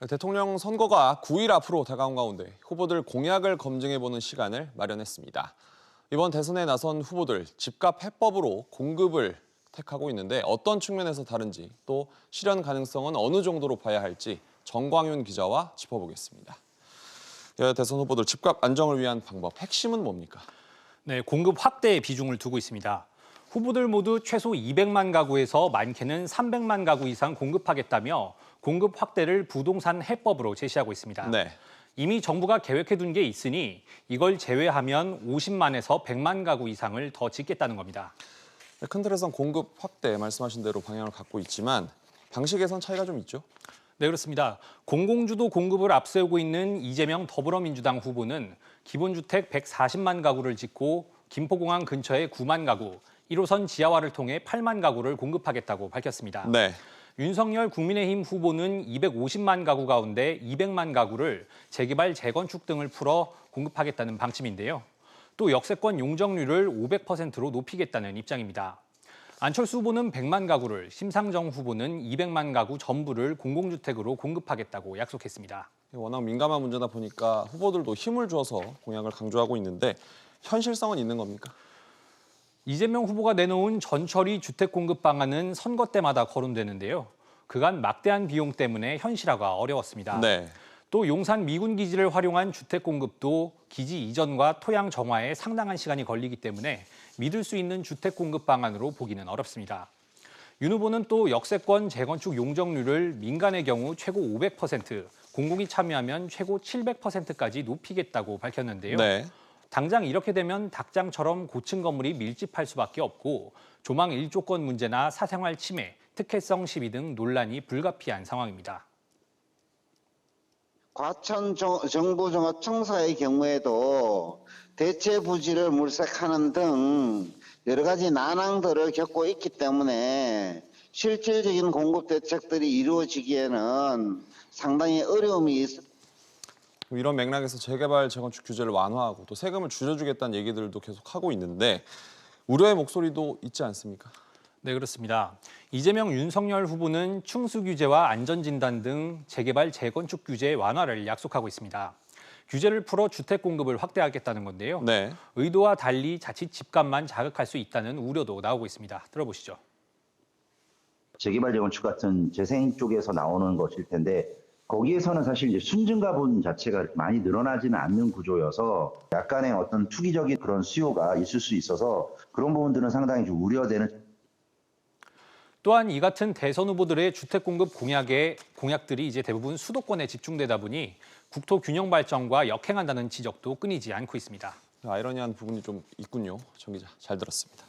대통령 선거가 9일 앞으로 다가온 가운데 후보들 공약을 검증해보는 시간을 마련했습니다. 이번 대선에 나선 후보들 집값 해법으로 공급을 택하고 있는데 어떤 측면에서 다른지 또 실현 가능성은 어느 정도로 봐야 할지 정광윤 기자와 짚어보겠습니다. 대선 후보들 집값 안정을 위한 방법, 핵심은 뭡니까? 네, 공급 확대에 비중을 두고 있습니다. 후보들 모두 최소 200만 가구에서 많게는 300만 가구 이상 공급하겠다며 공급 확대를 부동산 해법으로 제시하고 있습니다. 네. 이미 정부가 계획해둔 게 있으니 이걸 제외하면 50만에서 100만 가구 이상을 더 짓겠다는 겁니다. 큰 틀에선 공급 확대 말씀하신 대로 방향을 갖고 있지만 방식에선 차이가 좀 있죠? 네, 그렇습니다. 공공주도 공급을 앞세우고 있는 이재명 더불어민주당 후보는 기본주택 140만 가구를 짓고 김포공항 근처에 9만 가구, 1호선 지하화를 통해 8만 가구를 공급하겠다고 밝혔습니다. 네. 윤석열 국민의힘 후보는 250만 가구 가운데 200만 가구를 재개발, 재건축 등을 풀어 공급하겠다는 방침인데요. 또 역세권 용적률을 500%로 높이겠다는 입장입니다. 안철수 후보는 100만 가구를, 심상정 후보는 200만 가구 전부를 공공주택으로 공급하겠다고 약속했습니다. 워낙 민감한 문제다 보니까 후보들도 힘을 줘서 공약을 강조하고 있는데 현실성은 있는 겁니까? 이재명 후보가 내놓은 전처리 주택 공급 방안은 선거 때마다 거론되는데요. 그간 막대한 비용 때문에 현실화가 어려웠습니다. 네. 또 용산 미군 기지를 활용한 주택 공급도 기지 이전과 토양 정화에 상당한 시간이 걸리기 때문에 믿을 수 있는 주택 공급 방안으로 보기는 어렵습니다. 윤 후보는 또 역세권 재건축 용적률을 민간의 경우 최고 500%, 공공이 참여하면 최고 700%까지 높이겠다고 밝혔는데요. 네. 당장 이렇게 되면 닭장처럼 고층 건물이 밀집할 수밖에 없고 조망 1조권 문제나 사생활 침해, 특혜성 시비 등 논란이 불가피한 상황입니다. 과천 정부종합청사의 경우에도 대체 부지를 물색하는 등 여러 가지 난항들을 겪고 있기 때문에 실질적인 공급 대책들이 이루어지기에는 상당히 어려움이 있습니다. 이런 맥락에서 재개발, 재건축 규제를 완화하고 또 세금을 줄여주겠다는 얘기들도 계속 하고 있는데 우려의 목소리도 있지 않습니까? 네, 그렇습니다. 이재명, 윤석열 후보는 충수 규제와 안전진단 등 재개발, 재건축 규제 완화를 약속하고 있습니다. 규제를 풀어 주택 공급을 확대하겠다는 건데요. 네. 의도와 달리 자칫 집값만 자극할 수 있다는 우려도 나오고 있습니다. 들어보시죠. 재개발, 재건축 같은 재생 쪽에서 나오는 것일 텐데 거기에서는 사실 이제 순증가분 자체가 많이 늘어나지는 않는 구조여서 약간의 어떤 투기적인 그런 수요가 있을 수 있어서 그런 부분들은 상당히 좀 우려되는. 또한 이 같은 대선 후보들의 주택 공급 공약들이 이제 대부분 수도권에 집중되다 보니 국토 균형 발전과 역행한다는 지적도 끊이지 않고 있습니다. 아이러니한 부분이 좀 있군요. 정 기자, 잘 들었습니다.